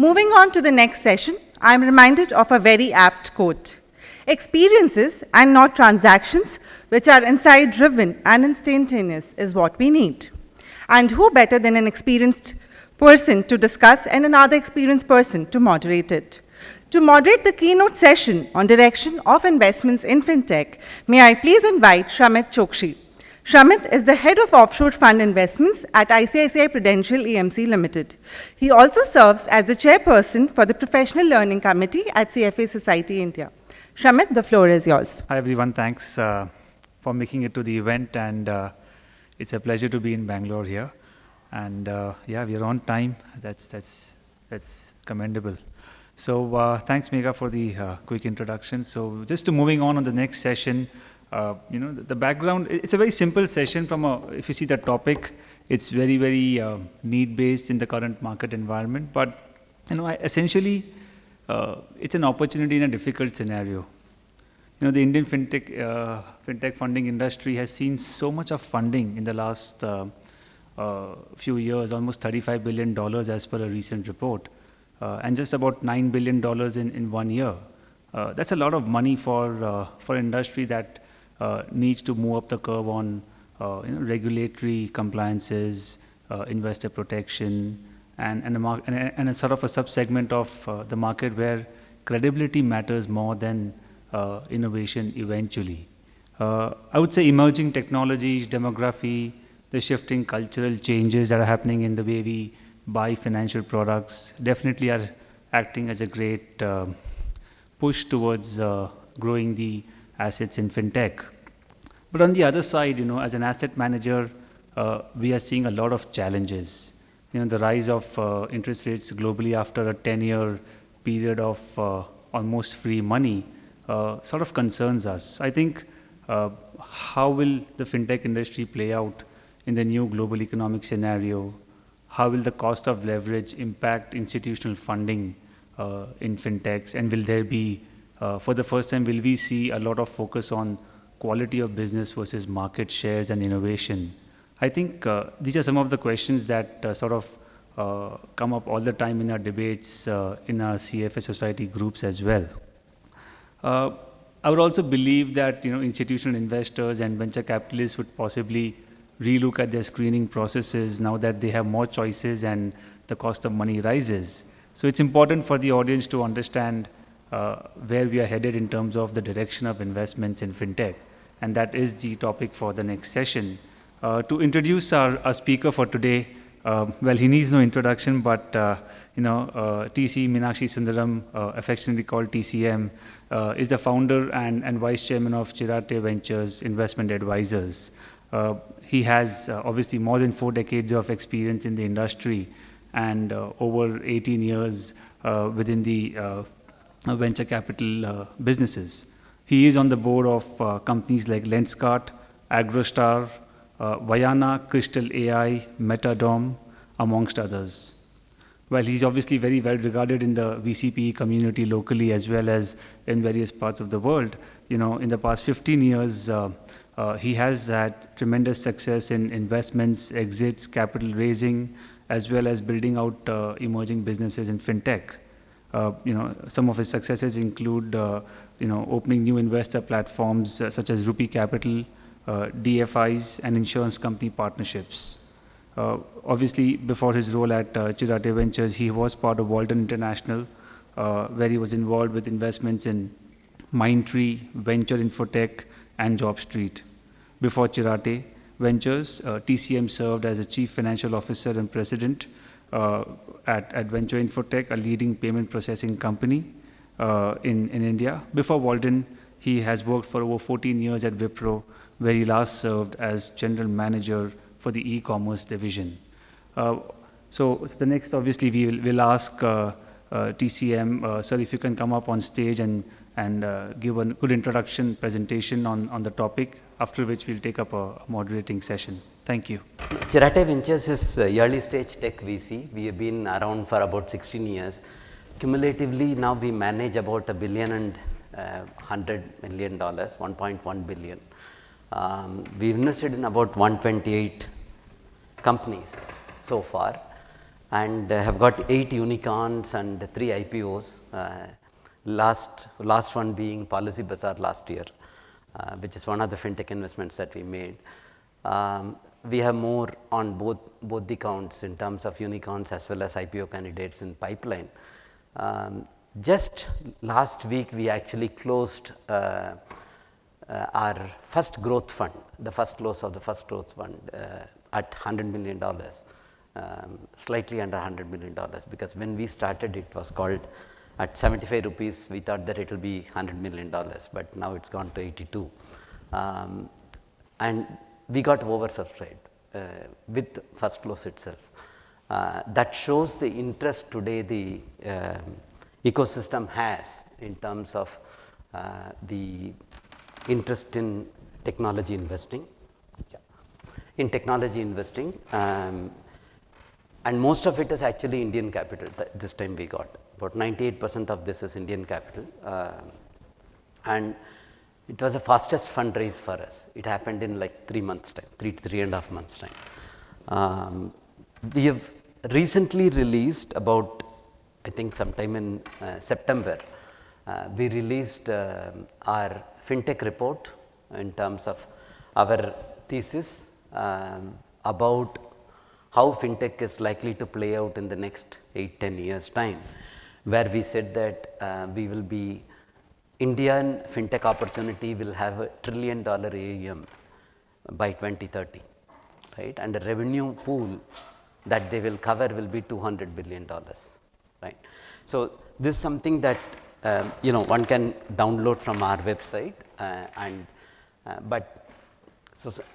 Moving on to the next session, I am reminded of a very apt quote. Experiences and not transactions, which are insight-driven and instantaneous, is what we need. And who better than an experienced person to discuss and another experienced person to moderate it? To moderate the keynote session on direction of investments in fintech, may I please invite Shamit Chokshi. Shamit is the head of offshore fund investments at ICICI Prudential AMC Limited. He also serves as the chairperson for the Professional Learning Committee at CFA Society India. Shamit, the floor is yours. Hi everyone, thanks for making it to the event, and it's a pleasure to be in Bangalore here. And yeah, we are on time. That's commendable. So thanks Megha for the quick introduction. So just to moving on the next session. The background, it's a very simple session if you see the topic, it's very need-based in the current market environment. But, essentially, it's an opportunity in a difficult scenario. The Indian fintech funding industry has seen so much of funding in the last few years, almost $35 billion as per a recent report, and just about $9 billion in 1 year. That's a lot of money for industry that needs to move up the curve on regulatory compliances, investor protection, and a sort of a subsegment of the market where credibility matters more than innovation eventually. I would say emerging technologies, demography, the shifting cultural changes that are happening in the way we buy financial products definitely are acting as a great push towards growing the assets in fintech. But on the other side, as an asset manager, we are seeing a lot of challenges. The rise of interest rates globally after a 10-year period of almost free money sort of concerns us. I think how will the fintech industry play out in the new global economic scenario? How will the cost of leverage impact institutional funding in fintechs, and will there be, for the first time, will we see a lot of focus on quality of business versus market shares and innovation? I think these are some of the questions that sort of come up all the time in our debates in our CFA society groups as well. I would also believe that institutional investors and venture capitalists would possibly relook at their screening processes now that they have more choices and the cost of money rises. So it's important for the audience to understand where we are headed in terms of the direction of investments in fintech. And that is the topic for the next session. To introduce our speaker for today, well, he needs no introduction, but TC Meenakshi Sundaram, affectionately called TCM, is the founder and vice chairman of Chirate Ventures Investment Advisors. He has obviously more than 4 decades of experience in the industry and over 18 years within the venture capital businesses. He is on the board of companies like Lenskart, Agrostar, Vayana, Crystal AI, Metadom, amongst others. While he's obviously very well regarded in the VCPE community locally as well as in various parts of the world, in the past 15 years, he has had tremendous success in investments, exits, capital raising, as well as building out emerging businesses in fintech. Some of his successes include, opening new investor platforms such as Rupee Capital, DFIs, and insurance company partnerships. Obviously, before his role at Chirate Ventures, he was part of Walden International, where he was involved with investments in Mindtree, Venture Infotech, and JobStreet. Before Chirate Ventures, TCM served as a chief financial officer and president at Venture Infotech, a leading payment processing company in India. Before Walden, he has worked for over 14 years at Wipro, where he last served as general manager for the e-commerce division. So the next, obviously, we'll ask TCM, sir, if you can come up on stage and give a good introduction presentation on the topic, after which we'll take up a moderating session. Thank you. Chirate Ventures is early stage tech VC. We have been around for about 16 years. Cumulatively, now we manage about $1 billion and $100 million, $1.1 billion. We invested in about 128 companies so far. and have got 8 unicorns and 3 IPOs. Last one being Policy Bazaar last year, which is one of the fintech investments that we made. We have more on both the counts in terms of unicorns as well as IPO candidates in pipeline. Just last week, we actually closed our first growth fund, the first close of the first growth fund at $100 million, slightly under $100 million, because when we started, it was called at 75 rupees, we thought that it will be $100 million, but now it's gone to 82. And we got oversubscribed with first close itself. That shows the interest today the ecosystem has in terms of the interest in technology investing. In technology investing, and most of it is actually Indian capital. This time we got about 98% of this is Indian capital, and it was the fastest fundraise for us. It happened in like 3 months time, 3.5 months time. We have recently released about, I think sometime in September, we released our fintech report in terms of our thesis about how fintech is likely to play out in the next 8-10 years time, where we said that we will be Indian fintech opportunity will have $1 trillion AUM by 2030, right? And the revenue pool that they will cover will be $200 billion, right? So this is something that one can download from our website, but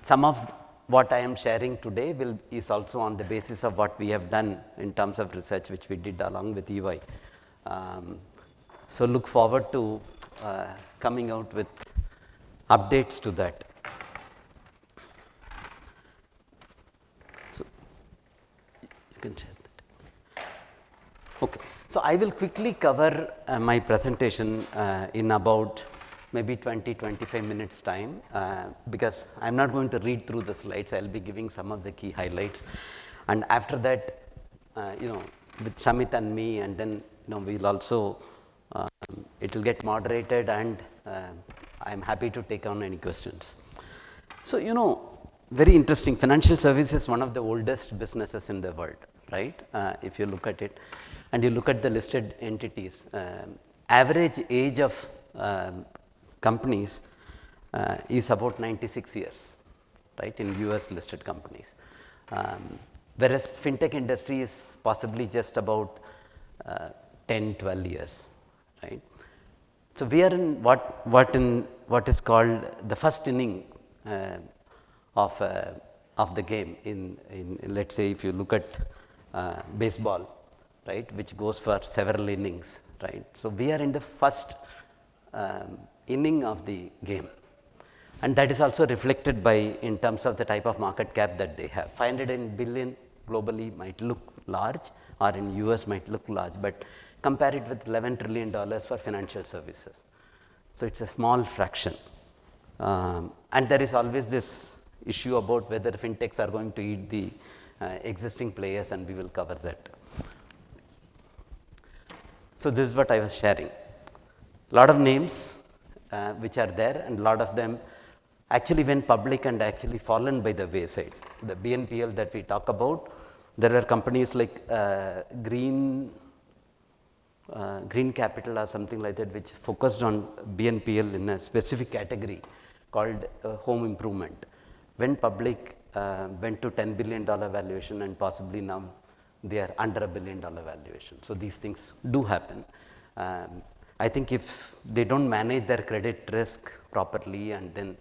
some of what I am sharing today is also on the basis of what we have done in terms of research, which we did along with EY. So look forward to coming out with updates to that. So you can share that. Okay. So I will quickly cover my presentation in about maybe 20-25 minutes time, because I am not going to read through the slides. I will be giving some of the key highlights, and after that, with Shamit and me, and then we will also it will get moderated, and I am happy to take on any questions. So very interesting. Financial services is one of the oldest businesses in the world, right? If you look at it, and you look at the listed entities, average age of companies is about 96 years, right, in US listed companies. Whereas fintech industry is possibly just about 10-12 years, right? So we are in what is called the first inning of the game. In let's say if you look at baseball, right, which goes for several innings, right? So we are in the first inning of the game, and that is also reflected by in terms of the type of market cap that they have. 500 billion globally might look large, or in US might look large, but compare it with $11 trillion for financial services. So it's a small fraction, and there is always this issue about whether fintechs are going to eat the existing players, and we will cover that. So this is what I was sharing. A lot of names which are there, and a lot of them actually went public and actually fallen by the wayside. The BNPL that we talk about, there are companies like Green Capital or something like that, which focused on BNPL in a specific category called home improvement. Went public, went to $10 billion valuation, and possibly now they are under $1 billion valuation. So these things do happen. I think if they don't manage their credit risk properly, and then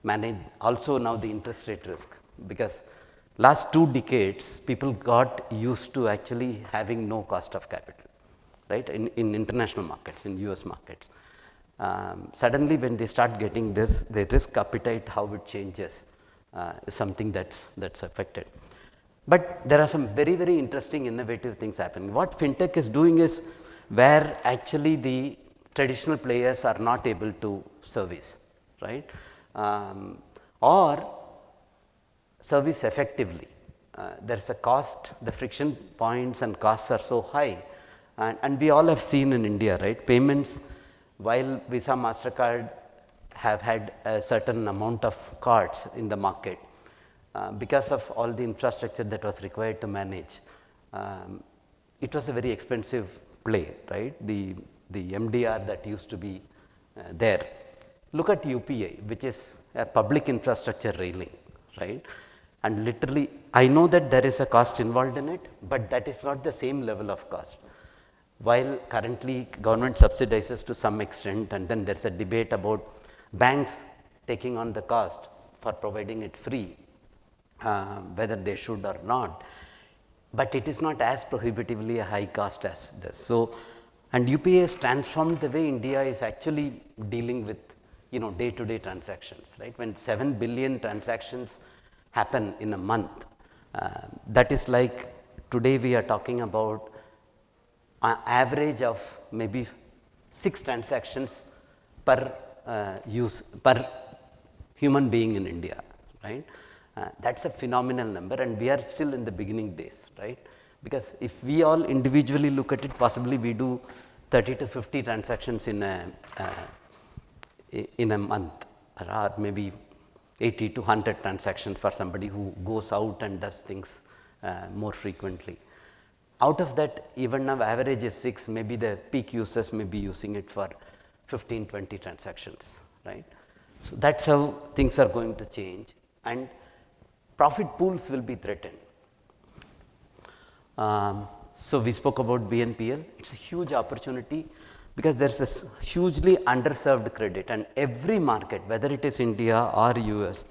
manage also now the interest rate risk, because last 2 decades people got used to actually having no cost of capital, right, in international markets, in US markets. Suddenly when they start getting this, the risk appetite, how it changes is something that's affected. But there are some very, very interesting innovative things happening. What fintech is doing is where actually the traditional players are not able to service, right, or service effectively. there's a cost, the friction points and costs are so high, and we all have seen in India, right, payments, while Visa, MasterCard have had a certain amount of cards in the market, because of all the infrastructure that was required to manage, it was a very expensive play, right, the MDR that used to be there. Look at UPI, which is a public infrastructure railing, right, and literally I know that there is a cost involved in it, but that is not the same level of cost. While currently government subsidizes to some extent, and then there is a debate about banks taking on the cost for providing it free, whether they should or not, but it is not as prohibitively a high cost as this. So, and UPI has transformed the way India is actually dealing with, you know, day to day transactions, right. When 7 billion transactions happen in a month, that is like today we are talking about an average of maybe 6 transactions per per human being in India, right. That is a phenomenal number, and we are still in the beginning days, right, because if we all individually look at it, possibly we do 30 to 50 transactions in a month, or maybe 80 to 100 transactions for somebody who goes out and does things more frequently. Out of that, even now average is 6, maybe the peak users may be using it for 15, 20 transactions, right. So, that is how things are going to change, and profit pools will be threatened. So, we spoke about BNPL, it is a huge opportunity because there is a hugely underserved credit, and every market, whether it is India or US,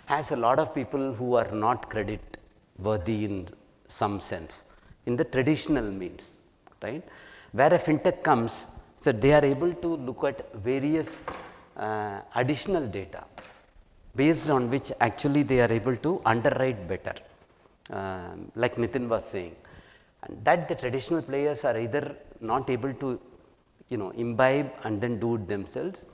has a lot of people who are not credit worthy in some sense, in the traditional means, right. Where a fintech comes, so they are able to look at various additional data based on which actually they are able to underwrite better, like Nitin was saying, and that the traditional players are either not able to, you know, imbibe and then do it themselves.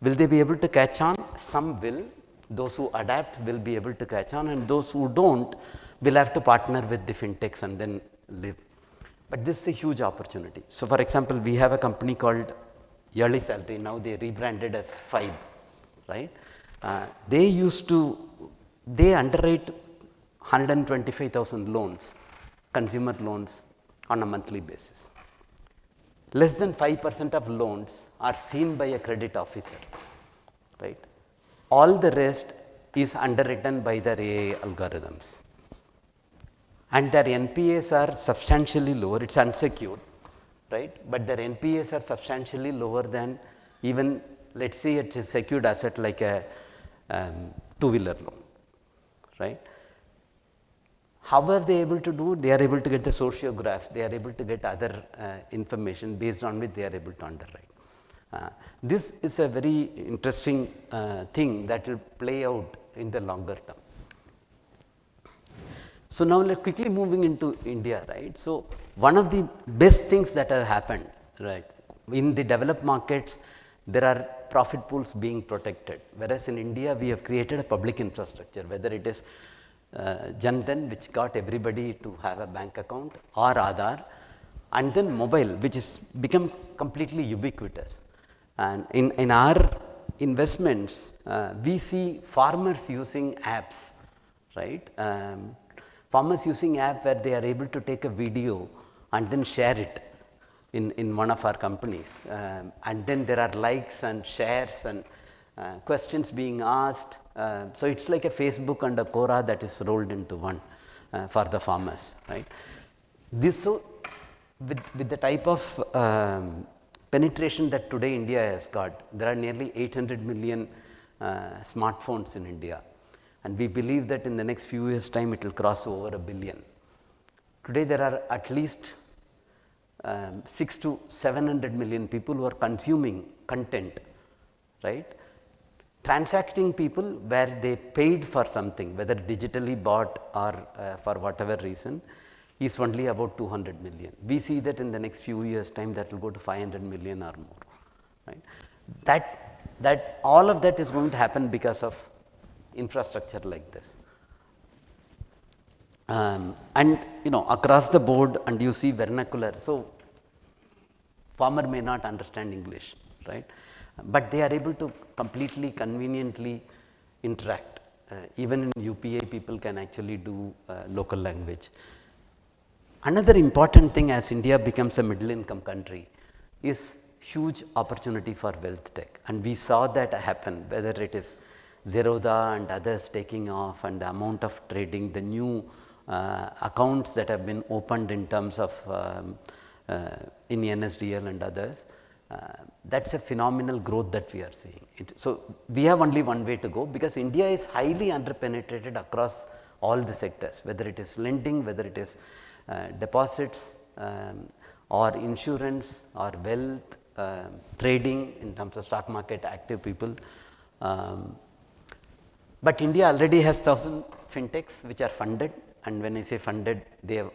Will they be able to catch on? Some will. Those who adapt will be able to catch on, and those who don't will have to partner with the fintechs and then live. But this is a huge opportunity. So, for example, we have a company called Yearly Salary, now they rebranded as Fibe, right. They underwrite 125,000 loans, consumer loans on a monthly basis. Less than 5% of loans are seen by a credit officer, right. All the rest is underwritten by their AI algorithms, and their NPAs are substantially lower. It is unsecured, right, but their NPAs are substantially lower than even, let us say, it is secured asset like a two-wheeler loan, right. How are they able to do? They are able to get the sociograph, they are able to get other information based on which they are able to underwrite. This is a very interesting thing that will play out in the longer term. So, now let us quickly moving into India, right. So, one of the best things that have happened, right, in the developed markets, there are profit pools being protected, whereas in India we have created a public infrastructure, whether it is Jan Dhan, which got everybody to have a bank account, or Aadhaar, and then mobile, which is become completely ubiquitous. And in our investments, we see farmers using apps, right. Farmers using app where they are able to take a video and then share it in one of our companies, and then there are likes and shares and questions being asked. So, it is like a Facebook and a Quora that is rolled into one for the farmers, right. This, so with the type of penetration that today India has got, there are nearly 800 million smartphones in India, and we believe that in the next few years time it will cross over 1 billion. Today there are at least 600 to 700 million people who are consuming content, right. Transacting people where they paid for something, whether digitally bought or for whatever reason, is only about 200 million. We see that in the next few years time that will go to 500 million or more, right. That all of that is going to happen because of infrastructure like this. And across the board, and you see vernacular. So farmer may not understand English, right? But they are able to completely conveniently interact. Even in UPI, people can actually do local language. Another important thing as India becomes a middle income country is huge opportunity for wealth tech, and we saw that happen, whether it is Zerodha and others taking off, and the amount of trading, the new accounts that have been opened in terms of in NSDL and others. That's a phenomenal growth that we are seeing. So we have only one way to go, because India is highly underpenetrated across all the sectors, whether it is lending, whether it is deposits or insurance or wealth, trading in terms of stock market, active people. But India already has 1,000 fintechs which are funded, and when I say funded, they have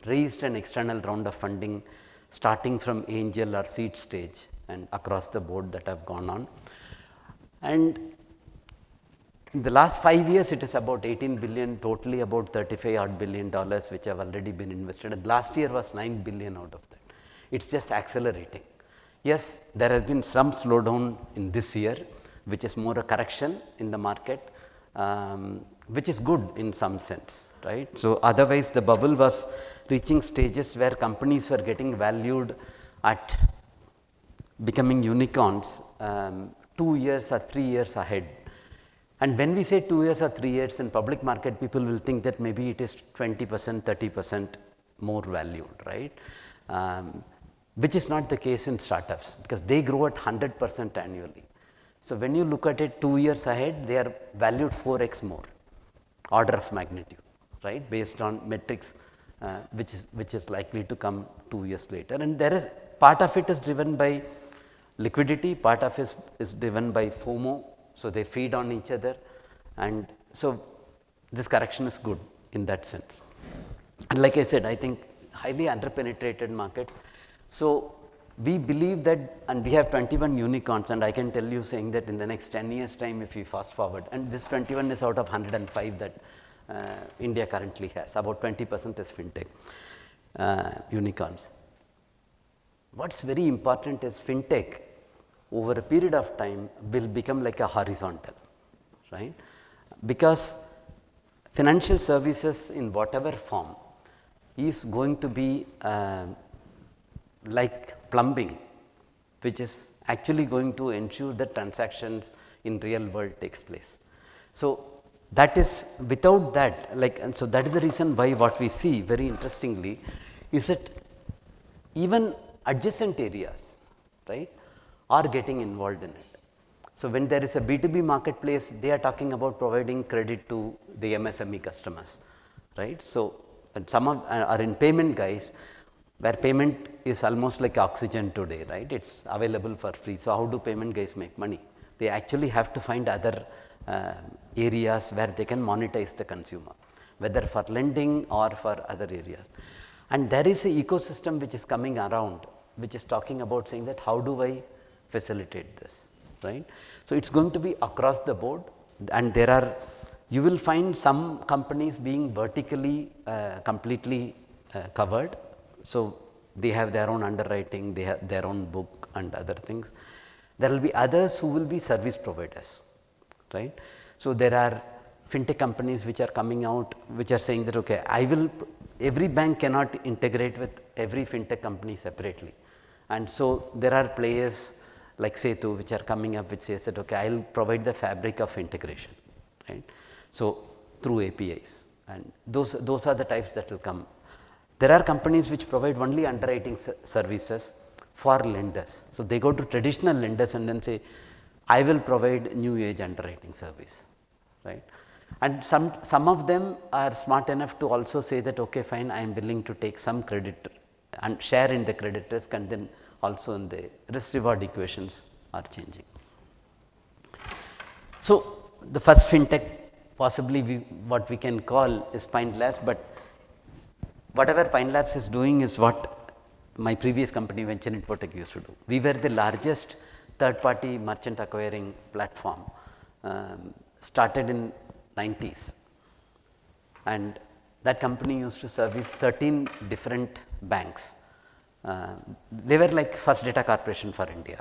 raised an external round of funding starting from angel or seed stage and across the board that have gone on. And in the last 5 years, it is about 18 billion, totally about 35 odd billion dollars which have already been invested. And last year was 9 billion out of that. It's just accelerating. Yes, there has been some slowdown in this year, which is more a correction in the market, which is good in some sense, right? So otherwise, the bubble was reaching stages where companies were getting valued at becoming unicorns 2 years or 3 years ahead. And when we say 2 years or 3 years in public market, people will think that maybe it is 20%, 30% more valued, right? Which is not the case in startups, because they grow at 100% annually. So when you look at it 2 years ahead, they are valued 4x more, order of magnitude, right, based on metrics which is likely to come 2 years later. And there is part of it is driven by liquidity, part of it is driven by FOMO, so they feed on each other, and so this correction is good in that sense. And like I said, I think highly underpenetrated markets. So we believe that, and we have 21 unicorns, and I can tell you saying that in the next 10 years time, if we fast forward, and this 21 is out of 105 that India currently has, about 20% is fintech unicorns. What's very important is fintech over a period of time will become like a horizontal, right? Because financial services in whatever form is going to be like plumbing, which is actually going to ensure that transactions in real world takes place. So that is, without that, and so that is the reason why what we see very interestingly is that even adjacent areas, right, are getting involved in it. So when there is a B2B marketplace, they are talking about providing credit to the MSME customers, right? So and some of are in payment guys, where payment is almost like oxygen today, right? It's available for free. So how do payment guys make money? They actually have to find other areas where they can monetize the consumer, whether for lending or for other areas. And there is an ecosystem which is coming around, which is talking about saying that how do I facilitate this, right? So it's going to be across the board, and you will find some companies being vertically completely covered. So they have their own underwriting, they have their own book and other things. There will be others who will be service providers, right? So there are fintech companies which are coming out, which are saying that, okay, every bank cannot integrate with every fintech company separately. And so there are players like Setu which are coming up, which says that, okay, I will provide the fabric of integration, right? So through APIs, and those are the types that will come. There are companies which provide only underwriting services for lenders. So they go to traditional lenders and then say, I will provide new age underwriting service, right? And some of them are smart enough to also say that, okay, fine, I am willing to take some credit and share in the credit risk, and then also in the risk reward equations are changing. So the first fintech possibly what we can call is Pine Labs, but whatever Pine Labs is doing is what my previous company Venture Infotech used to do. We were the largest third party merchant acquiring platform, started in 90s, and that company used to service 13 different banks. They were like First Data Corporation for India,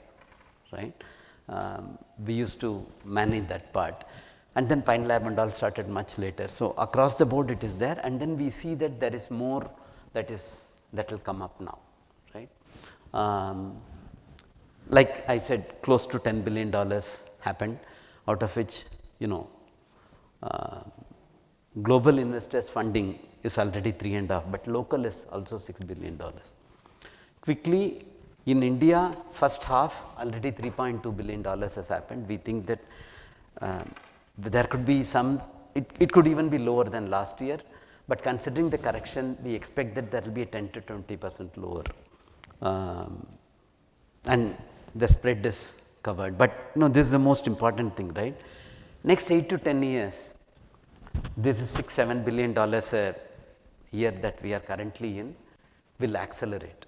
right. We used to manage that part, and then Pine Lab and all started much later. So, across the board it is there, and then we see that there is more that will come up now, right. Like I said, close to $10 billion happened, out of which global investors funding is already 3.5, but local is also $6 billion. Quickly, in India, first half already $3.2 billion has happened. We think that there could be some, it could even be lower than last year, but considering the correction, we expect that there will be a 10 to 20% lower, and the spread is covered. But no, this is the most important thing, right. Next 8 to 10 years, this is $6-7 billion a year that we are currently in will accelerate.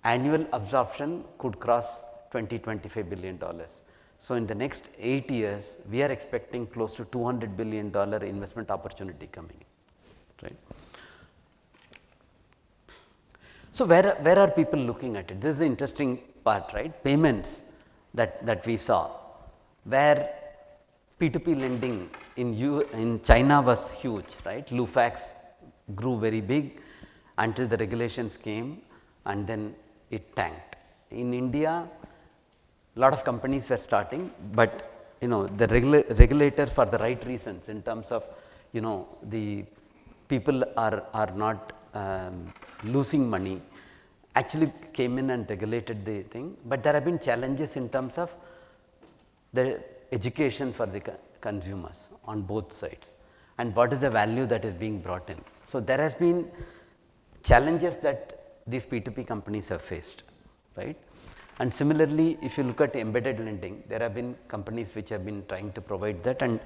Annual absorption could cross $20-25 billion. So, in the next 8 years, we are expecting close to $200 billion investment opportunity coming in, right. So, where are people looking at it? This is the interesting part, right. Payments that we saw, where P2P lending in China was huge, right. Lufax grew very big until the regulations came, and then it tanked. In India, lot of companies were starting, but the regulator, for the right reasons, in terms of the people are not losing money, actually came in and regulated the thing, but there have been challenges in terms of the education for the consumers on both sides, and what is the value that is being brought in. So, there has been challenges that these P2P companies have faced, right. And similarly, if you look at embedded lending, there have been companies which have been trying to provide that, and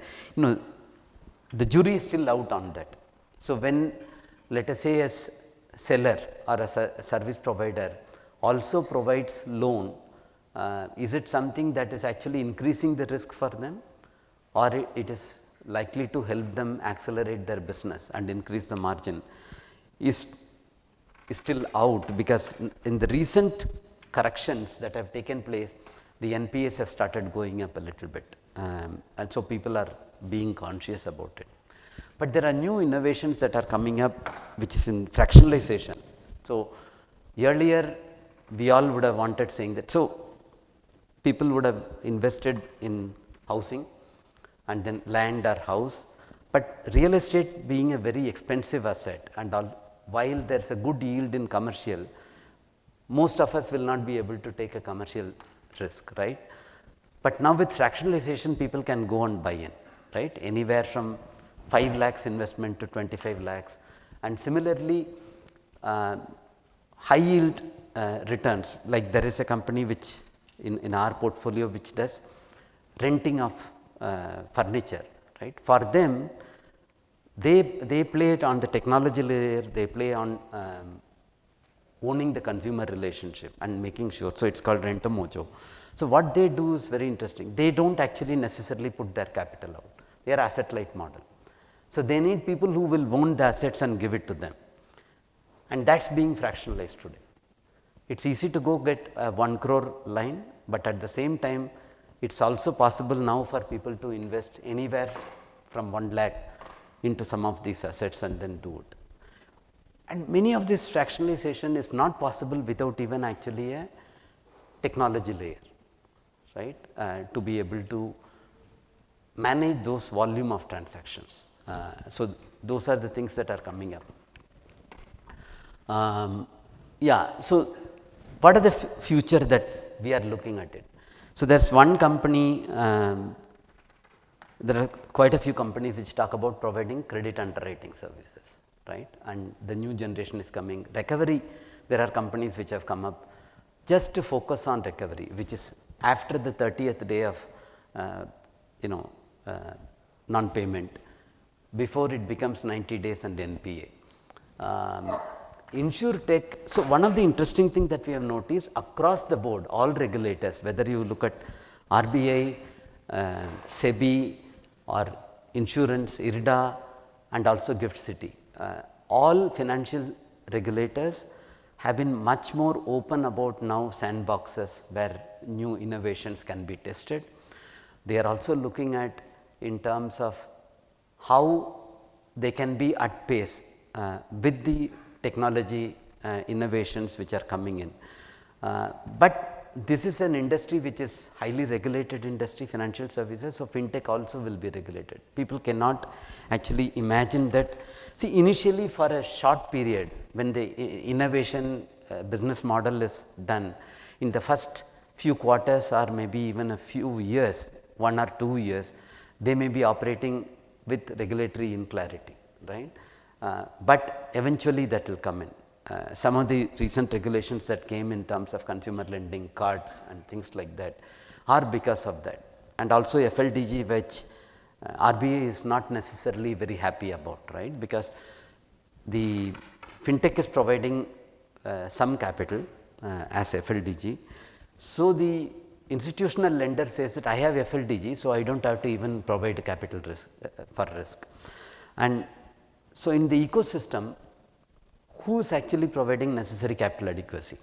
the jury is still out on that. So, when let us say a seller or a service provider also provides loan, is it something that is actually increasing the risk for them, or it is likely to help them accelerate their business and increase the margin, is still out, because in the recent corrections that have taken place, the NPAs have started going up a little bit, and so people are being conscious about it. But there are new innovations that are coming up, which is in fractionalization. So, earlier we all would have wanted saying that, so people would have invested in housing and then land or house, but real estate being a very expensive asset, and while there is a good yield in commercial, most of us will not be able to take a commercial risk, right. But now with fractionalization, people can go and buy in, right, anywhere from 5 lakhs investment to 25 lakhs, and similarly high yield returns, like there is a company which in our portfolio which does renting of furniture, right. For them, they play it on the technology layer, they play on owning the consumer relationship and making sure. So, it is called Rent-A-Mojo. So, what they do is very interesting. They do not actually necessarily put their capital out, they are asset light model. So, they need people who will own the assets and give it to them, and that is being fractionalized today. It is easy to go get a 1 crore line, but at the same time it is also possible now for people to invest anywhere from 1 lakh into some of these assets and then do it. And many of this fractionalization is not possible without even actually a technology layer, right, to be able to manage those volume of transactions. So, those are the things that are coming up. So, what are the future that we are looking at it? So, there is one company, there are quite a few companies which talk about providing credit underwriting services, right, and the new generation is coming. Recovery, there are companies which have come up just to focus on recovery, which is after the 30th day of non-payment, before it becomes 90 days and NPA. InsurTech, so one of the interesting things that we have noticed across the board, all regulators, whether you look at RBI, SEBI or insurance, IRDA, and also Gift City. All financial regulators have been much more open about now sandboxes where new innovations can be tested. They are also looking at in terms of how they can be at pace with the technology innovations which are coming in. But this is an industry which is highly regulated industry, financial services, so fintech also will be regulated. People cannot actually imagine that. See, initially for a short period when the innovation business model is done, in the first few quarters or maybe even a few years, 1 or 2 years, they may be operating with regulatory inclarity, right. But eventually that will come in. Some of the recent regulations that came in terms of consumer lending, cards and things like that are because of that. And also FLDG, which RBI is not necessarily very happy about, right, because the fintech is providing some capital as FLDG. So, the institutional lender says that I have FLDG, so I do not have to even provide capital risk for risk. And so, in the ecosystem, who is actually providing necessary capital adequacy?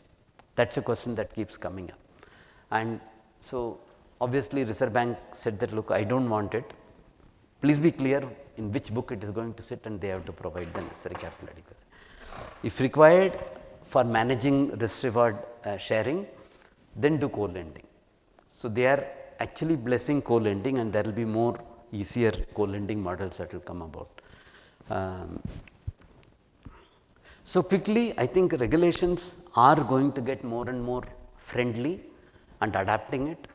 That is a question that keeps coming up. And so, obviously, Reserve Bank said that, look, I do not want it, please be clear in which book it is going to sit, and they have to provide the necessary capital adequacy. If required for managing risk reward sharing, then do co-lending. So, they are actually blessing co-lending, and there will be more easier co-lending models that will come about. So, quickly I think regulations are going to get more and more friendly and adapting it.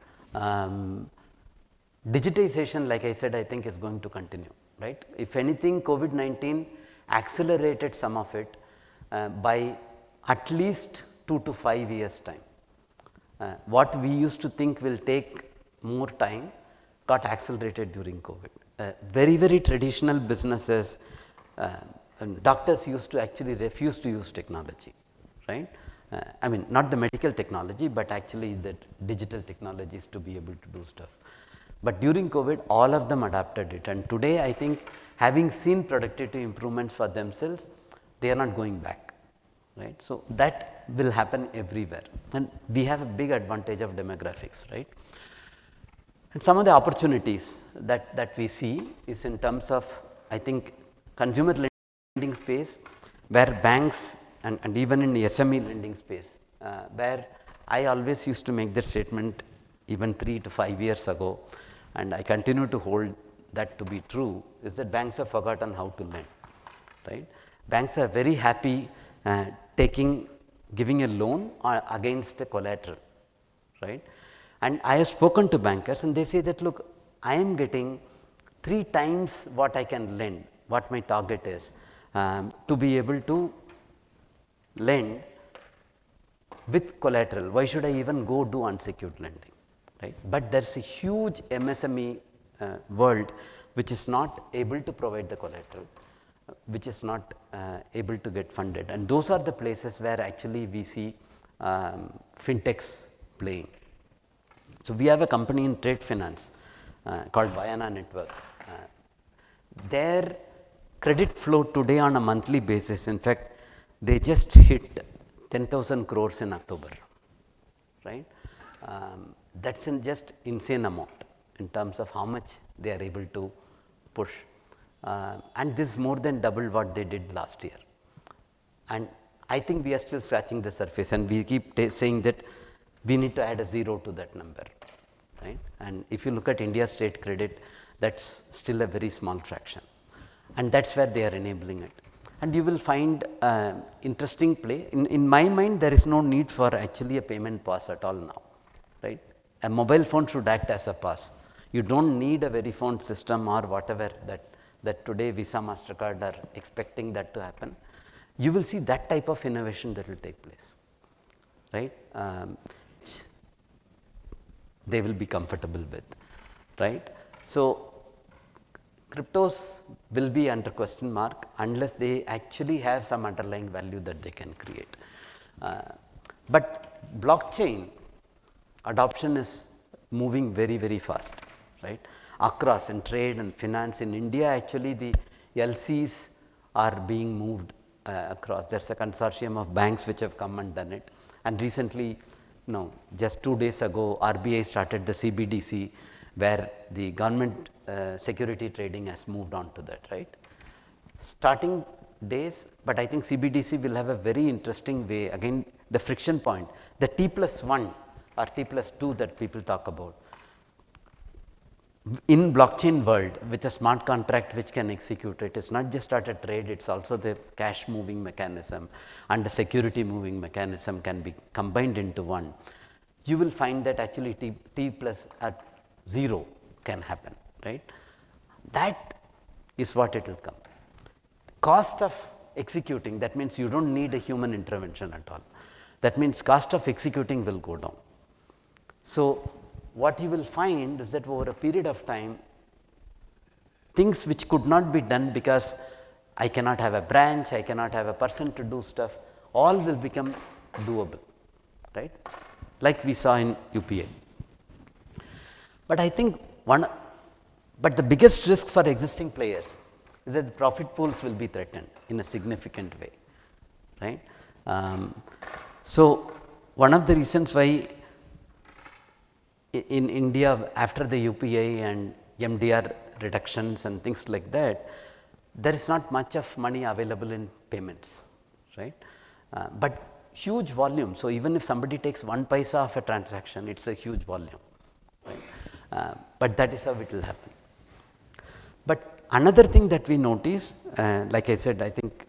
Digitization, like I said, I think is going to continue, right. If anything, COVID-19 accelerated some of it by at least 2 to 5 years time. What we used to think will take more time got accelerated during COVID. Very traditional businesses, doctors used to actually refuse to use technology, right. I mean, not the medical technology, but actually the digital technologies to be able to do stuff. But during COVID, all of them adapted it, and today I think having seen productivity improvements for themselves, they are not going back, right. So, that will happen everywhere, and we have a big advantage of demographics, right. And some of the opportunities that we see is in terms of, I think, consumer lending space, where banks and even in the SME lending space, where I always used to make that statement even 3 to 5 years ago, and I continue to hold that to be true, is that banks have forgotten how to lend, right. Banks are very happy giving a loan against a collateral, right. And I have spoken to bankers, and they say that, look, I am getting 3 times what I can lend, what my target is, to be able to lend with collateral. Why should I even go do unsecured lending, right? But there is a huge MSME world which is not able to provide the collateral, which is not able to get funded, and those are the places where actually we see fintechs playing. So, we have a company in trade finance called Vayana Network. Their credit flow today on a monthly basis, in fact, they just hit 10,000 crores in October, right. That is just insane amount in terms of how much they are able to push, and this is more than double what they did last year. And I think we are still scratching the surface, and we keep saying that we need to add a 0 to that number, right. And if you look at India's trade credit, that is still a very small fraction, and that is where they are enabling it. And you will find interesting play. In my mind, there is no need for actually a payment pass at all now, right. A mobile phone should act as a pass. You do not need a Verifone system or whatever that today Visa, MasterCard are expecting that to happen. You will see that type of innovation that will take place, right. They will be comfortable with, right. So, cryptos will be under question mark unless they actually have some underlying value that they can create. But blockchain adoption is moving very fast, right, across in trade and finance. In India, actually the LCs are being moved across. There's a consortium of banks which have come and done it. And recently, just 2 days ago, RBI started the CBDC, where the government security trading has moved on to that, right? Starting days, but I think CBDC will have a very interesting way, again the friction point, the T+1 or T+2 that people talk about. In blockchain world, with a smart contract which can execute it, it's not just at a trade, it's also the cash moving mechanism and the security moving mechanism can be combined into one. You will find that actually T plus at 0 can happen, right? That is what it will come. Cost of executing, that means you don't need a human intervention at all. That means cost of executing will go down. So, what you will find is that over a period of time, things which could not be done because I cannot have a branch, I cannot have a person to do stuff, all will become doable, right? Like we saw in UPI. But I think but the biggest risk for existing players is that the profit pools will be threatened in a significant way, right? So, one of the reasons why in India, after the UPI and MDR reductions and things like that, there is not much of money available in payments, right? But huge volume. So, even if somebody takes 1 paisa of a transaction, it's a huge volume, right? But that is how it will happen. But another thing that we notice, like I said, I think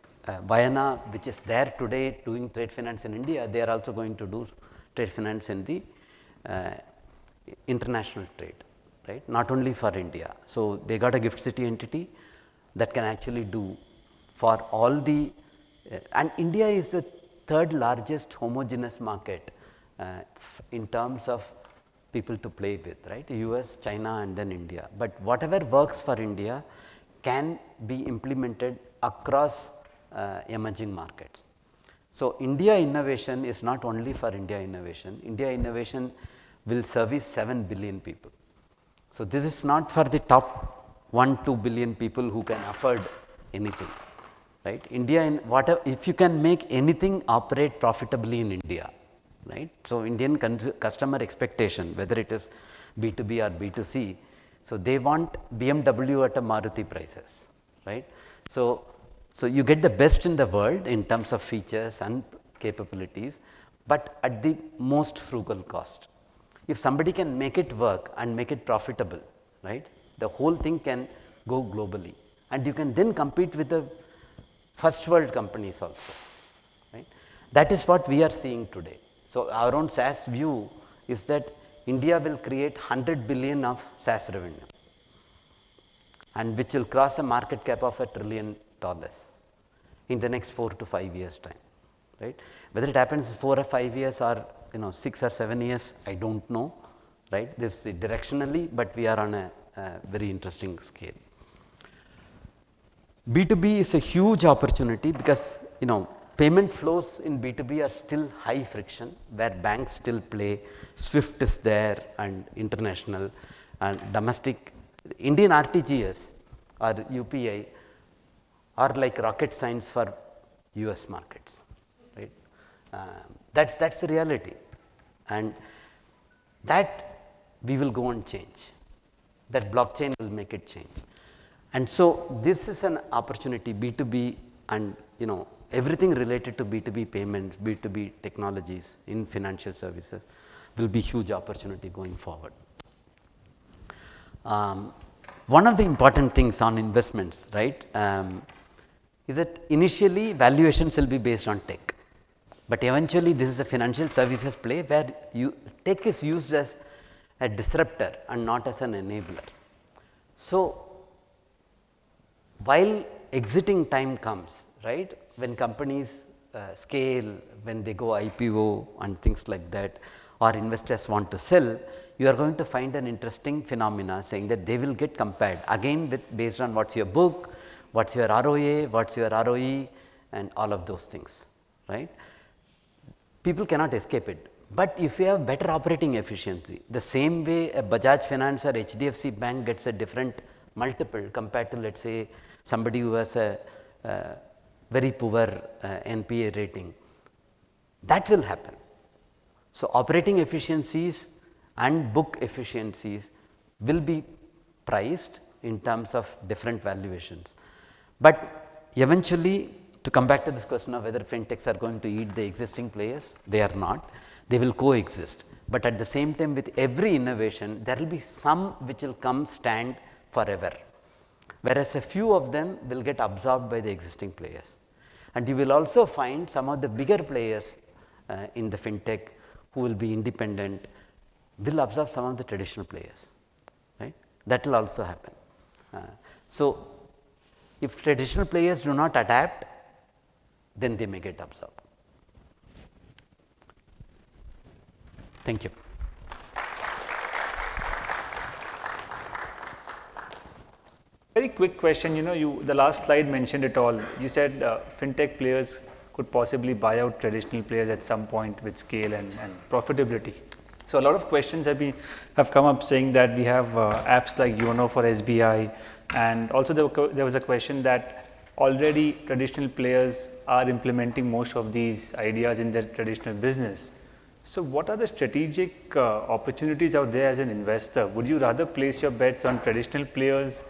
Vayana, which is there today doing trade finance in India, they are also going to do trade finance in the international trade, right? Not only for India. So, they got a GIFT City entity that can actually do for all the, and India is the third largest homogeneous market in terms of people to play with, right? US, China and then India. But whatever works for India can be implemented across emerging markets. So, India innovation is not only for India innovation. India innovation will service 7 billion people. So, this is not for the top 1-2 billion people who can afford anything, right? India, in whatever, if you can make anything operate profitably in India, right? So, Indian customer expectation, whether it is B2B or B2C, so they want BMW at a Maruti prices, right? So, you get the best in the world in terms of features and capabilities, but at the most frugal cost. If somebody can make it work and make it profitable, right, the whole thing can go globally and you can then compete with the first world companies also, right. That is what we are seeing today. So, our own SaaS view is that India will create 100 billion of SaaS revenue and which will cross a market cap of $1 trillion in the next 4 to 5 years time, right. Whether it happens 4 or 5 years or 6 or 7 years, I do not know, right. This is directionally, but we are on a very interesting scale. B2B is a huge opportunity because payment flows in B2B are still high friction, where banks still play, SWIFT is there and international and domestic. Indian RTGS or UPI are like rocket science for US markets, right. That's the reality, and that we will go and change. That blockchain will make it change. And so, this is an opportunity, B2B and everything related to B2B payments, B2B technologies in financial services will be huge opportunity going forward. One of the important things on investments, right, is that initially valuations will be based on tech, but eventually this is a financial services play where tech is used as a disruptor and not as an enabler. So, while exiting time comes, right, when companies scale, when they go IPO and things like that, or investors want to sell, you are going to find an interesting phenomena saying that they will get compared again with based on what's your book, what's your ROA, what's your ROE and all of those things, right. People cannot escape it, but if you have better operating efficiency, the same way a Bajaj Finance or HDFC Bank gets a different multiple compared to let us say somebody who has a very poor NPA rating, that will happen. So, operating efficiencies and book efficiencies will be priced in terms of different valuations. But eventually, to come back to this question of whether fintechs are going to eat the existing players, they are not, they will coexist. But at the same time, with every innovation, there will be some which will come stand forever, whereas a few of them will get absorbed by the existing players. And you will also find some of the bigger players in the fintech who will be independent will absorb some of the traditional players, right. That will also happen. So, if traditional players do not adapt, then they may get absorbed. Thank you. Very quick question, the last slide mentioned it all. You said fintech players could possibly buy out traditional players at some point with scale and profitability. So a lot of questions have come up saying that we have apps like YONO for SBI, and also there was a question that already traditional players are implementing most of these ideas in their traditional business. So what are the strategic opportunities out there as an investor? Would you rather place your bets on traditional players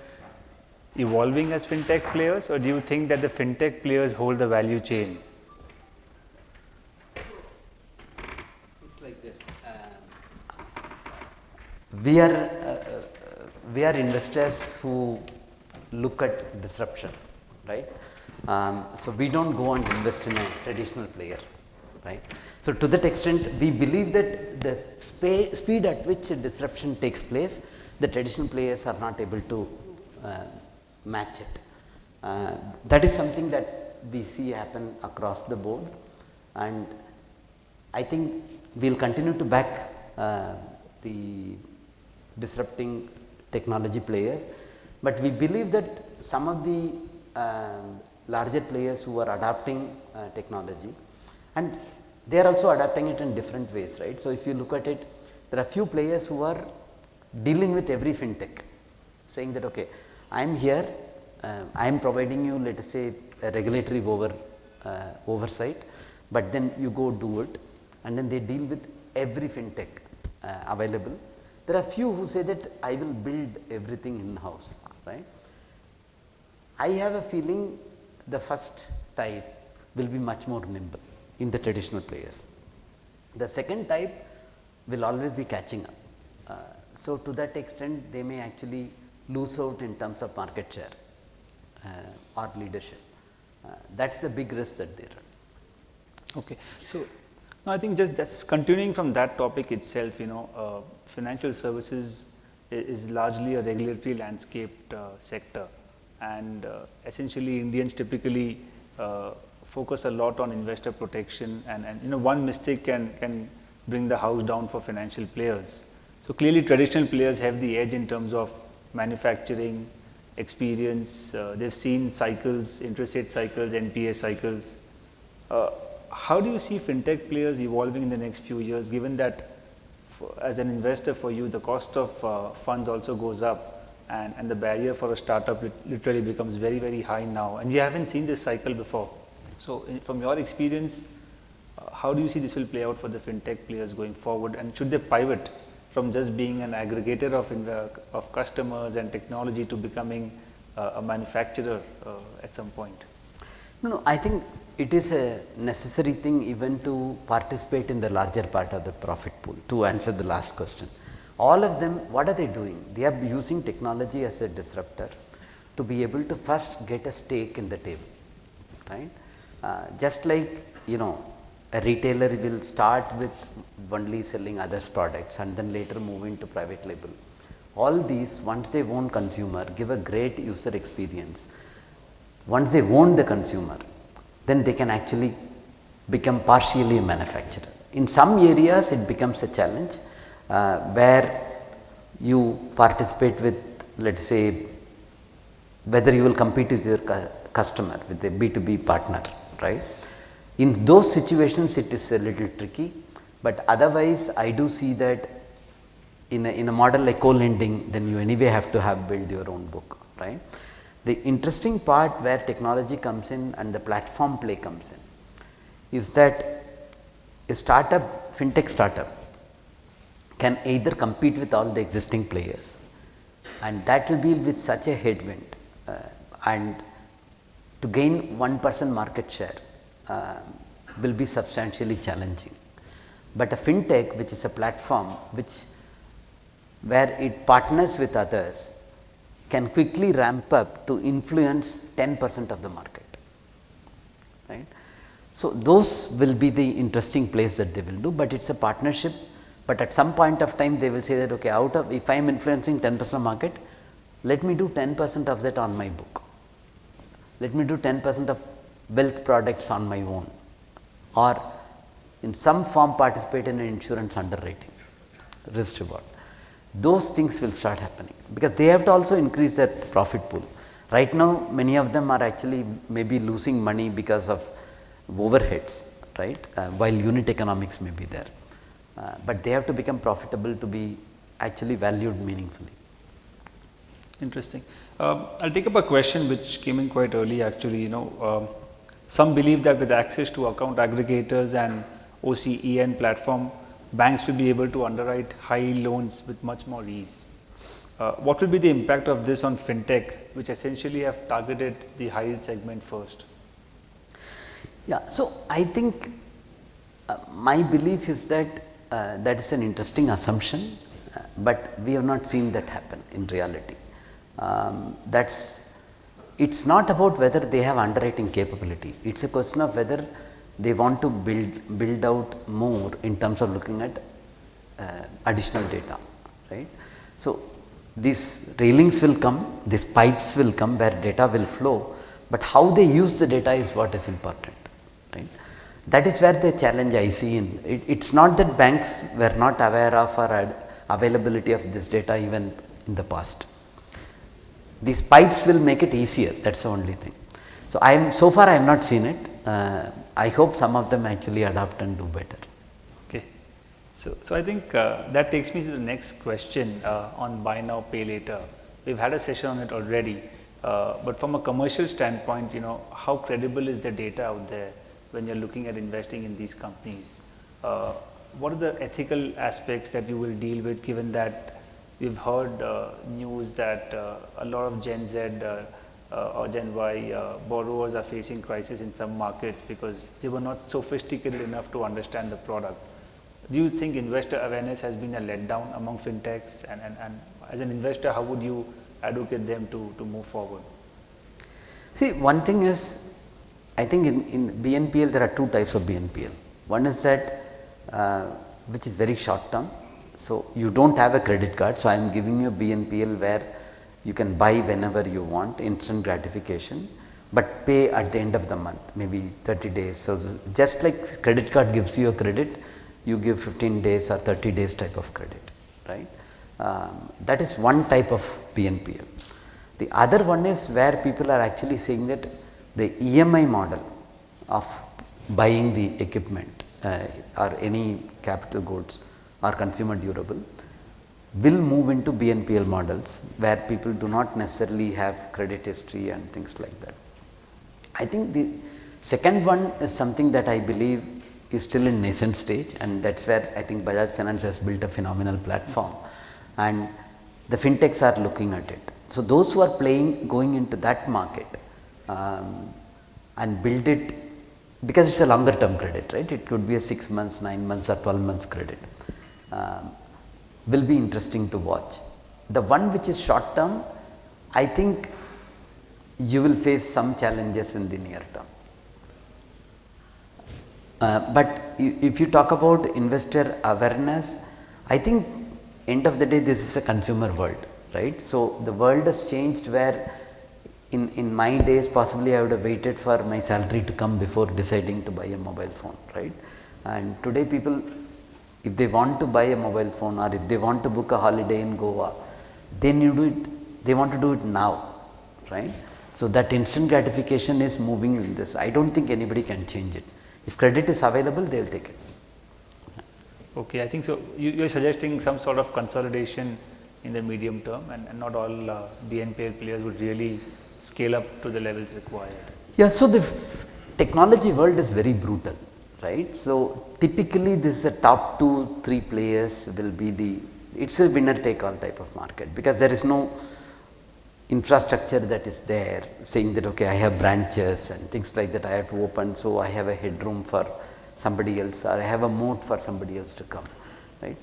evolving as fintech players, or do you think that the fintech players hold the value chain? It's like this. We are investors who look at disruption, right? So we don't go and invest in a traditional player, right? So to that extent, we believe that the speed at which a disruption takes place, the traditional players are not able to match it. That is something that we see happen across the board, and I think we will continue to back the disrupting technology players, but we believe that some of the larger players who are adapting technology, and they are also adapting it in different ways, right. So, if you look at it, there are few players who are dealing with every fintech, saying that okay, I am here, I am providing you, let us say, a regulatory oversight, but then you go do it, and then they deal with every fintech available. There are few who say that I will build everything in house, right. I have a feeling the first type will be much more nimble in the traditional players. The second type will always be catching up. So, to that extent, they may actually lose out in terms of market share or leadership. That is a big risk that they run. Okay. So, now I think just that's continuing from that topic itself, financial services is largely a regulatory landscaped sector, and essentially Indians typically focus a lot on investor protection, and one mistake can bring the house down for financial players. So clearly traditional players have the edge in terms of manufacturing experience. They've seen cycles, interest rate cycles, NPA cycles. How do you see fintech players evolving in the next few years, given that as an investor for you, the cost of funds also goes up, and the barrier for a startup literally becomes very, very high now, and we haven't seen this cycle before. So from your experience, how do you see this will play out for the fintech players going forward, and should they pivot from just being an aggregator of customers and technology to becoming a manufacturer at some point? No, I think it is a necessary thing even to participate in the larger part of the profit pool. To answer the last question, all of them, what are they doing? They are using technology as a disruptor to be able to first get a stake in the table, right? Just like a retailer will start with only selling others products and then later move into private label. All these, once they own consumer, give a great user experience. Once they own the consumer, then they can actually become partially a manufacturer. In some areas it becomes a challenge where you participate with, let us say, whether you will compete with your customer, with a B2B partner, right. In those situations it is a little tricky, but otherwise I do see that in a model like co-lending, then you anyway have to build your own book, right. The interesting part where technology comes in and the platform play comes in is that a startup, fintech startup can either compete with all the existing players, and that will be with such a headwind, and to gain 1% market share will be substantially challenging. But a fintech, which is a platform where it partners with others, can quickly ramp up to influence 10% of the market, right. So, those will be the interesting plays that they will do, but it is a partnership, but at some point of time they will say that, okay, out of, if I am influencing 10% of market, let me do 10% of that on my book, let me do 10% of wealth products on my own, or in some form participate in an insurance underwriting, risk reward. Those things will start happening, because they have to also increase their profit pool. Right now, many of them are actually maybe losing money because of overheads, right, while unit economics may be there, but they have to become profitable to be actually valued meaningfully. Interesting. I'll take up a question which came in quite early actually. Some believe that with access to account aggregators and OCEN platform, banks will be able to underwrite high loans with much more ease. What will be the impact of this on fintech, which essentially have targeted the high yield segment first? Yeah, so I think my belief is that that is an interesting assumption, but we have not seen that happen in reality. It's not about whether they have underwriting capability, it's a question of whether they want to build out more in terms of looking at additional data, right. So, these railings will come, these pipes will come where data will flow, but how they use the data is what is important, right. That is where the challenge I see in it. It's not that banks were not aware of or availability of this data even in the past. These pipes will make it easier, that is the only thing. So, so far I have not seen it. I hope some of them actually adapt and do better. Okay. So I think that takes me to the next question on buy now, pay later. We've had a session on it already, but from a commercial standpoint, how credible is the data out there when you're looking at investing in these companies? What are the ethical aspects that you will deal with, given that we've heard news that a lot of Gen Z or Gen Y borrowers are facing crisis in some markets because they were not sophisticated enough to understand the product. Do you think investor awareness has been a letdown among fintechs, and as an investor, how would you advocate them to move forward? See, one thing is, I think in BNPL there are two types of BNPL. One is that which is very short term. So, you do not have a credit card. So, I am giving you a BNPL where you can buy whenever you want, instant gratification, but pay at the end of the month, maybe 30 days. So, just like credit card gives you a credit, you give 15 days or 30 days type of credit, right. That is one type of BNPL. The other one is where people are actually saying that the EMI model of buying the equipment or any capital goods or consumer durable will move into BNPL models, where people do not necessarily have credit history and things like that. I think the second one is something that I believe is still in nascent stage, and that is where I think Bajaj Finance has built a phenomenal platform, and the fintechs are looking at it. So, those who are going into that market and build it, because it is a longer term credit, right, it could be a 6 months, 9 months or 12 months credit, will be interesting to watch. The one which is short term, I think you will face some challenges in the near term. But if you talk about investor awareness, I think end of the day this is a consumer world, right. So, the world has changed where in my days possibly I would have waited for my salary to come before deciding to buy a mobile phone, right. And today people, if they want to buy a mobile phone or if they want to book a holiday in Goa, they want to do it now, right. So, that instant gratification is moving in this. I do not think anybody can change it. If credit is available, they will take it. Okay, I think so. You are suggesting some sort of consolidation in the medium term, and not all BNPL players would really scale up to the levels required? Yeah, so the technology world is very brutal, right? So typically this is the top 2-3 players will be it's a winner take all type of market, because there is no infrastructure that is there saying that okay, I have branches and things like that I have to open, so I have a headroom for somebody else, or I have a moat for somebody else to come, right?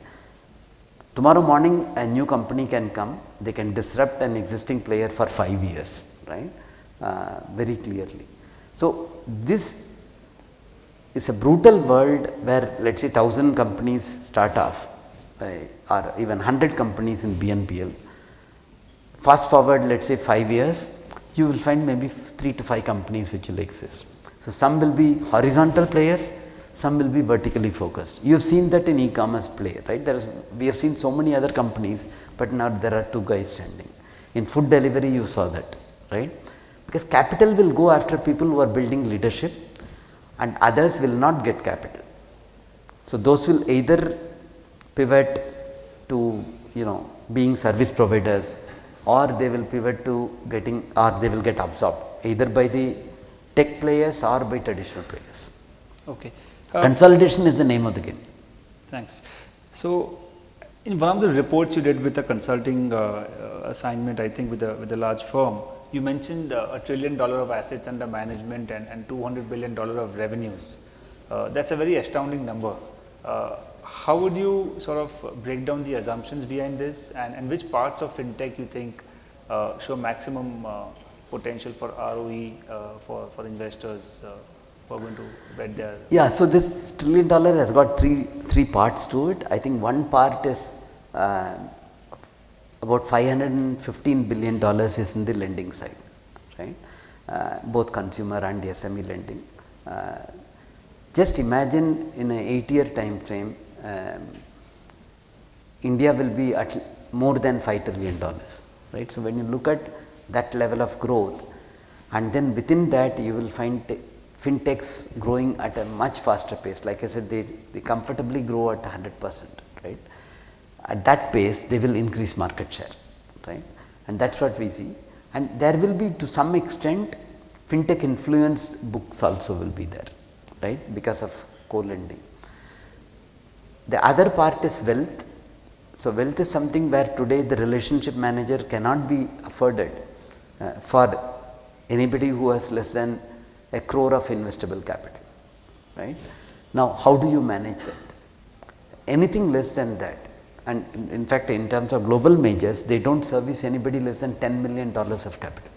Tomorrow morning a new company can come, they can disrupt an existing player for 5 years, right? Very clearly. So this is a brutal world where let us say 1000 companies start off, or even 100 companies in BNPL. Fast forward let us say 5 years, you will find maybe 3 to 5 companies which will exist. So some will be horizontal players, some will be vertically focused. You have seen that in e-commerce play, right? We have seen so many other companies, but now there are 2 guys standing. In food delivery you saw that, right? Because capital will go after people who are building leadership, and others will not get capital. So those will either pivot to being service providers, or they will pivot to they will get absorbed either by the tech players or by traditional players. Okay. Consolidation is the name of the game. Thanks. So in one of the reports you did with a consulting assignment, I think with a large firm, you mentioned $1 trillion of assets under management and $200 billion of revenues. That's a very astounding number. How would you sort of break down the assumptions behind this, and which parts of fintech you think show maximum potential for ROE for investors who are going to bet their? Yeah, so this $1 trillion has got three parts to it. I think one part is about $515 billion is in the lending side, right? Both consumer and the SME lending. Just imagine in an 8-year time frame, India will be at more than $5 trillion, right? So when you look at that level of growth, and then within that you will find fintechs growing at a much faster pace. Like I said, they comfortably grow at 100%, right? At that pace they will increase market share, right? And that's what we see. And there will be, to some extent, fintech influenced books also will be there, right, because of co-lending. The other part is wealth. So wealth is something where today the relationship manager cannot be afforded for anybody who has less than a crore of investable capital, right? Now how do you manage that? Anything less than that, and in fact in terms of global majors, they don't service anybody less than $10 million of capital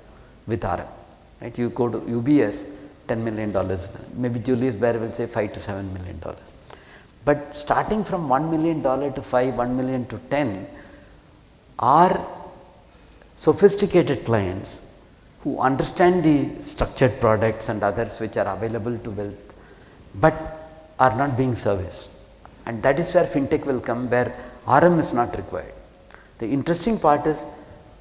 with RM, right? You go to UBS, $10 million, maybe Julius Baer will say $5 to $7 million. But starting from $1 million to 5, 1 million to 10 are sophisticated clients who understand the structured products and others which are available to wealth, but are not being serviced. And that is where fintech will come, where RM is not required. The interesting part is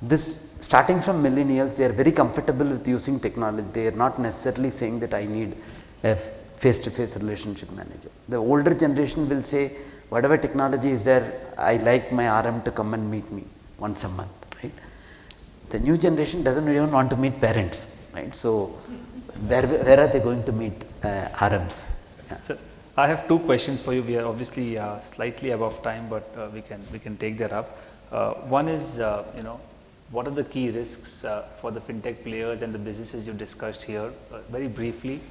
this, starting from millennials, they are very comfortable with using technology. They are not necessarily saying that I need a face-to-face relationship manager. The older generation will say, whatever technology is there, I like my RM to come and meet me once a month, right? The new generation doesn't even want to meet parents, right? So where are they going to meet RMs? Yeah. So I have 2 questions for you. We are obviously slightly above time, but we can take that up. One is, what are the key risks for the fintech players and the businesses you discussed here, very briefly,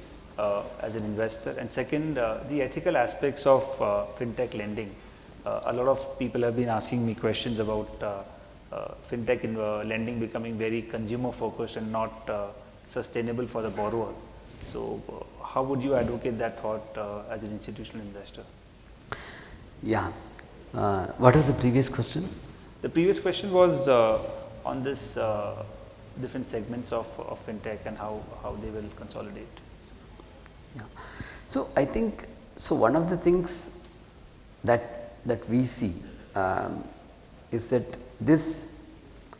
as an investor? And second, the ethical aspects of fintech lending. A lot of people have been asking me questions about fintech lending becoming very consumer focused and not sustainable for the borrower. So how would you advocate that thought as an institutional investor? Yeah. What was the previous question? The previous question was on this different segments of fintech and how they will consolidate. Yeah. So I think, so one of the things that we see is that this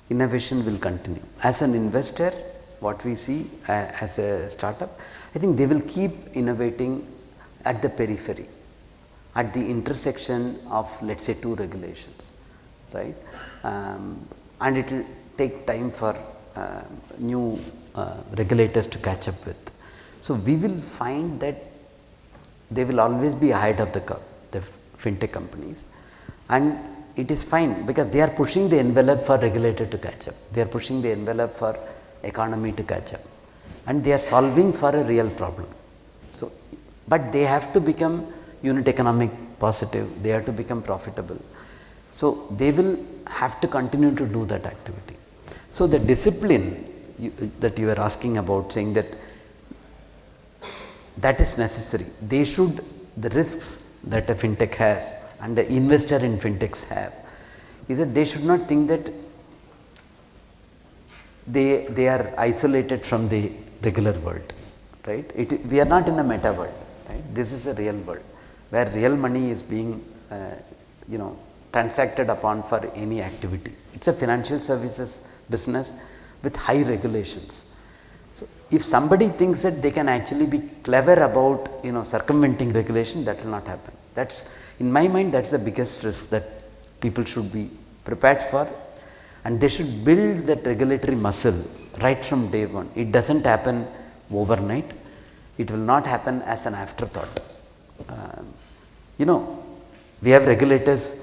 innovation will continue. As an investor, what we see as a startup, I think they will keep innovating at the periphery, at the intersection of, let's say, 2 regulations, right? And it will take time for new regulators to catch up with. So, we will find that they will always be ahead of the curve, the fintech companies, and it is fine because they are pushing the envelope for regulator to catch up, they are pushing the envelope for economy to catch up, and they are solving for a real problem. So, but they have to become unit economic positive, they have to become profitable. So, they will have to continue to do that activity. So, the discipline that you are asking about, saying that that is necessary, they should, the risks that a fintech has and the investor in fintechs have is that they should not think that they are isolated from the regular world, right. We are not in a meta world, right. This is a real world where real money is being transacted upon for any activity. It is a financial services business with high regulations. So, if somebody thinks that they can actually be clever about circumventing regulation, that will not happen. That is, in my mind, that is the biggest risk that people should be prepared for, and they should build that regulatory muscle right from day one. It does not happen overnight, it will not happen as an afterthought. We have regulators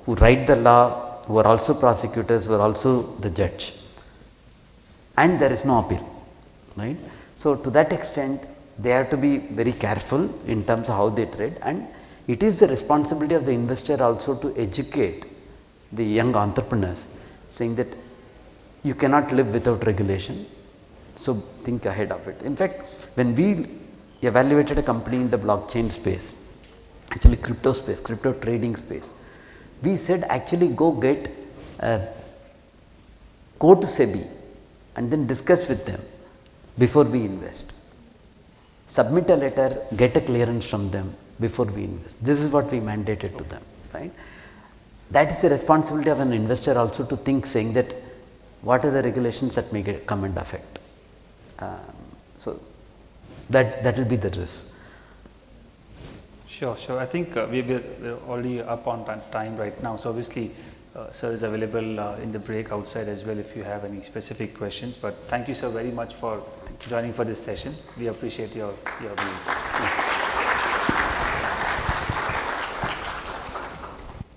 who write the law, who are also prosecutors, who are also the judge, and there is no appeal, right. So, to that extent, they have to be very careful in terms of how they trade, and it is the responsibility of the investor also to educate the young entrepreneurs, saying that you cannot live without regulation. So, think ahead of it. In fact, when we evaluated a company in the blockchain space, actually crypto space, crypto trading space, we said actually go go to SEBI and then discuss with them before we invest. Submit a letter, get a clearance from them before we invest. This is what we mandated to them, right. That is the responsibility of an investor also to think, saying that what are the regulations that may come and affect. So, that will be the risk. Sure. I think we're already up on time right now. So, obviously, sir is available in the break outside as well if you have any specific questions. But thank you, sir, very much for joining for this session. We appreciate your views.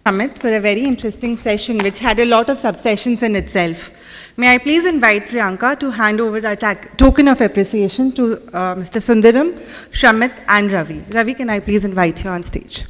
Amit, for a very interesting session which had a lot of subsessions in itself. May I please invite Priyanka to hand over a token of appreciation to Mr. Sundaram, Shamit and Ravi. Ravi, can I please invite you on stage?